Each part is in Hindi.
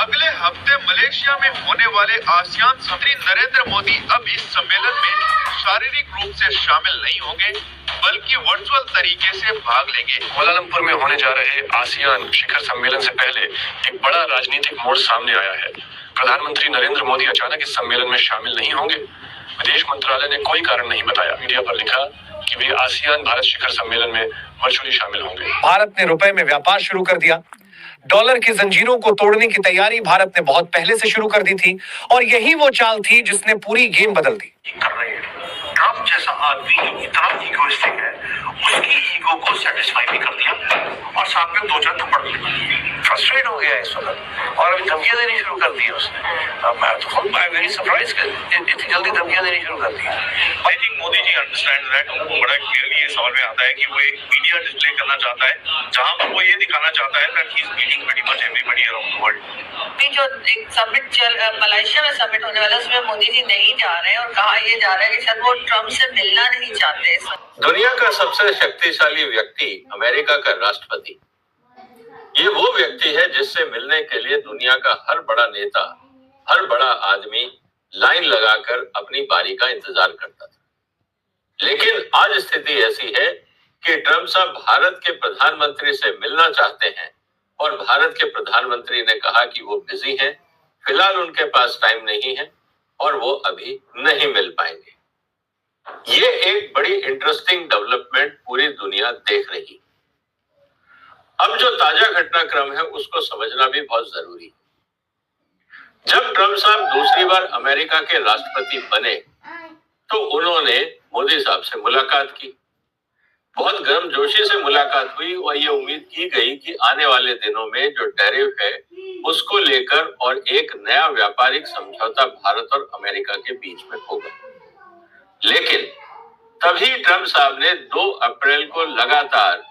अगले हफ्ते मलेशिया में होने वाले आसियान मंत्री नरेंद्र मोदी अब इस सम्मेलन में शारीरिक रूप से शामिल नहीं होंगे, बल्कि वर्चुअल तरीके से भाग लेंगे। कुआलालंपुर में होने जा रहे आसियान शिखर सम्मेलन से पहले एक बड़ा राजनीतिक मोड़ सामने आया है। प्रधानमंत्री नरेंद्र मोदी अचानक इस सम्मेलन में शामिल नहीं होंगे। विदेश मंत्रालय ने कोई कारण नहीं बताया। मीडिया पर लिखा कि वे आसियान भारत शिखर सम्मेलन में वर्चुअली शामिल होंगे। भारत ने रुपए में व्यापार शुरू कर दिया। डॉलर की जंजीरों को तोड़ने की तैयारी भारत ने बहुत पहले से शुरू कर दी थी और यही वो चाल थी जिसने पूरी गेम बदल दी। ट्रम्प जैसा आदमी जो इतना ईगोइस्टिक है, उसकी ईगो को सेटिस्फाई भी कर दिया और साथ में 2-4 थप्पड़ भी दिए। फ्रस्ट्रेट हो गया इस वक्त और अभी धमकियां देनी शुरू कर दी उसने। मैं तो खुद वेरी सरप्राइज कि इतनी जल्दी धमकियां देनी शुरू कर दी। I think Modi ji understand that. उनको बड़ा क्लियरली ये समझ में आता है कि वो एक मीडिया डिस्प्ले करना चाहता है जहां पर वो ये दिखाना चाहता है that he is meeting pretty much everybody around the world. जो एक समिट मलेशिया में समिट होने वाला है उसमें मोदी जी नहीं जा रहे हैं और कहा ये जा रहा है कि शायद वो ट्रम्प से मिलना नहीं चाहते। दुनिया का सबसे शक्तिशाली व्यक्ति अमेरिका का राष्ट्रपति, ये वो व्यक्ति है जिससे मिलने के लिए दुनिया का हर बड़ा नेता, हर बड़ा आदमी लाइन लगाकर अपनी बारी का इंतजार करता था। लेकिन आज स्थिति ऐसी है कि ट्रम्प साहब भारत के प्रधानमंत्री से मिलना चाहते हैं और भारत के प्रधानमंत्री ने कहा कि वो बिजी हैं, फिलहाल उनके पास टाइम नहीं है और वो अभी नहीं मिल पाएंगे। ये एक बड़ी इंटरेस्टिंग डेवलपमेंट पूरी दुनिया देख रही। अब जो ताजा घटनाक्रम है उसको समझना भी बहुत जरूरी है। जब ट्रम्प साहब दूसरी बार अमेरिका के राष्ट्रपति बने तो उन्होंने मोदी साहब से मुलाकात की। बहुत गर्मजोशी से मुलाकात हुई और ये उम्मीद की गई कि आने वाले दिनों में जो टैरिफ है उसको लेकर और एक नया व्यापारिक समझौता भारत और अमेरिका के बीच में होगा। लेकिन तभी ट्रम्प साहब ने 2 अप्रैल को लगातार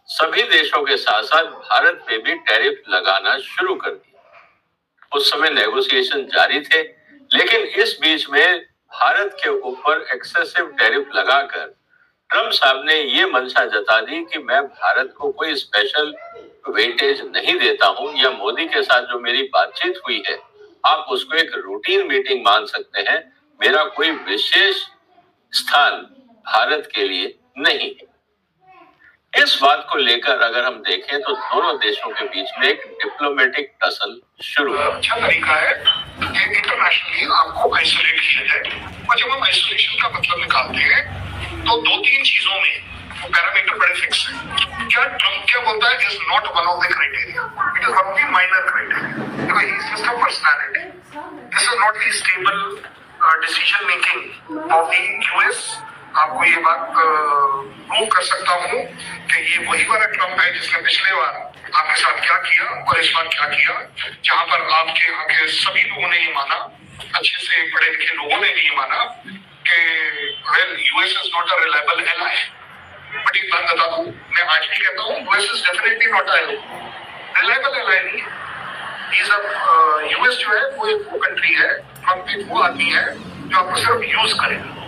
सभी देशों के साथ साथ भारत पे भी टैरिफ लगाना शुरू कर दिया। उस समय नेगोशिएशन जारी थे, लेकिन इस बीच में भारत के ऊपर एक्सेसिव टैरिफ लगाकर ट्रम्प साहब ने ये मंशा जता दी कि मैं भारत को कोई स्पेशल वेटेज नहीं देता हूं, या मोदी के साथ जो मेरी बातचीत हुई है आप उसको एक रूटीन मीटिंग मान सकते हैं, मेरा कोई विशेष स्थान भारत के लिए नहीं है। इस बात को लेकर अगर हम देखें तो दोनों देशों के बीच में एक डिप्लोमेटिक टसल शुरू है। अच्छा तरीका है कि इंटरनेशनली आपको आइसोलेट किया जाए, और जब हम आइसोलेशन का मतलब निकालते हैं तो 2-3 चीजों में वो पैरामीटर बड़े फिक्स है। क्या ट्रम्प क्या बोलता है is not one of the criteria, it is one of the minor criteria. He is just a personality, this is not the stable decision making of the US. आपको ये बात प्रूव कर सकता हूँ कि ये वही वाला ट्रम्प है जिसने पिछले बार आपके साथ क्या किया और इस बार क्या किया, जहां पर आपके यहाँ के सभी लोगों ने ये माना, अच्छे से पढ़े लिखे लोगों ने भी ये माना कि well US is not a reliable ally. But एक बात बता दूं, मैं आज भी कहता हूँ US is definitely not a reliable ally नहीं है। यूएस जो है वो एक वो कंट्री है, ट्रम्प एक वो आदमी है जो आपको सिर्फ यूज करेगा।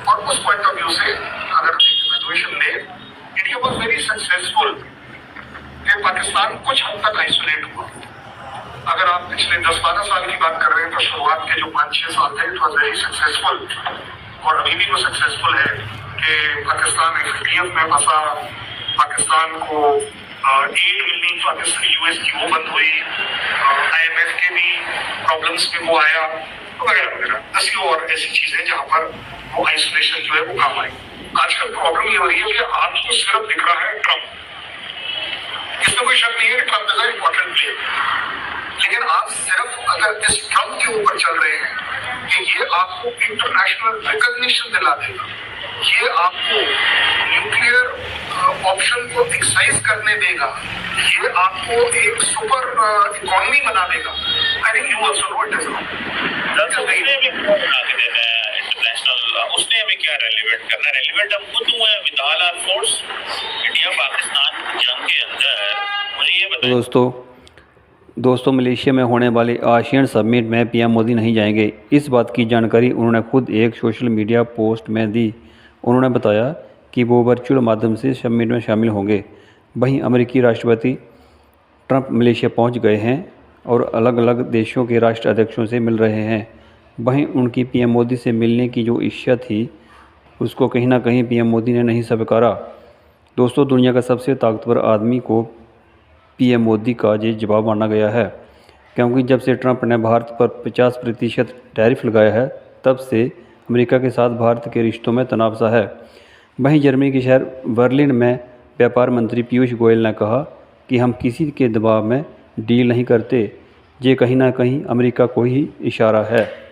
और उस पॉइंट ऑफ व्यू से अगर इवैल्यूएशन ले, इंडिया वाज वेरी सक्सेसफुल कि पाकिस्तान कुछ हद तक आइसोलेट हुआ। अगर आप पिछले 10-12 साल की बात कर रहे हैं तो शुरुआत के जो 5-6 साल थे इट वाज वेरी सक्सेसफुल, और अभी भी वो सक्सेसफुल है कि पाकिस्तान एफएटीएफ में फंसा, पाकिस्तान को एड मिलनी पाकिस्तान यूएस की वो बंद हुई, आईएमएफ के भी प्रॉब्लम्स में वो आया वगैरह वगैरह। 10 और ऐसी चीजें जहां पर वो आइसोलेशन जो है वो काम आई। आजकल प्रॉब्लम ये हो रही है कि आपको सिर्फ दिख रहा है ट्रम्प, इसमें कोई शक नहीं है कि Trump is a important player, लेकिन आप सिर्फ अगर इस ट्रम्प के ऊपर चल रहे हैं कि ये आपको इंटरनेशनल रिकॉग्निशन दिला देगा, ये आपको न्यूक्लियर ऑप्शन को एक्सरसाइज करने देगा, ये आपको एक सुपर इकोनॉमी बना देगा, I think you also know it is उसने हमें क्या रेलिवेंट करना, रेलिवेंट हम खुद हुए with all our force. India Pakistan जंग के अंदर मुझे ये बताइए दोस्तों मलेशिया में होने वाले आसियान समिट में पीएम मोदी नहीं जाएंगे। इस बात की जानकारी उन्होंने खुद एक सोशल मीडिया पोस्ट में दी। उन्होंने बताया कि वो वर्चुअल माध्यम से समिट में शामिल होंगे। वहीं अमेरिकी राष्ट्रपति ट्रंप मलेशिया पहुंच गए हैं। और अलग अलग देशों के राष्ट्राध्यक्षों से मिल रहे हैं। वहीं उनकी पीएम मोदी से मिलने की जो इच्छा थी उसको कहीं ना कहीं पीएम मोदी ने नहीं स्वीकारा। दोस्तों, दुनिया का सबसे ताकतवर आदमी को पीएम मोदी का ये जवाब माना गया है, क्योंकि जब से ट्रंप ने भारत पर 50% टैरिफ लगाया है तब से अमेरिका के साथ भारत के रिश्तों में तनाव सा है। वहीं जर्मनी के शहर बर्लिन में व्यापार मंत्री पीयूष गोयल ने कहा कि हम किसी के दबाव में डील नहीं करते, ये कहीं ना कहीं अमेरिका को ही इशारा है।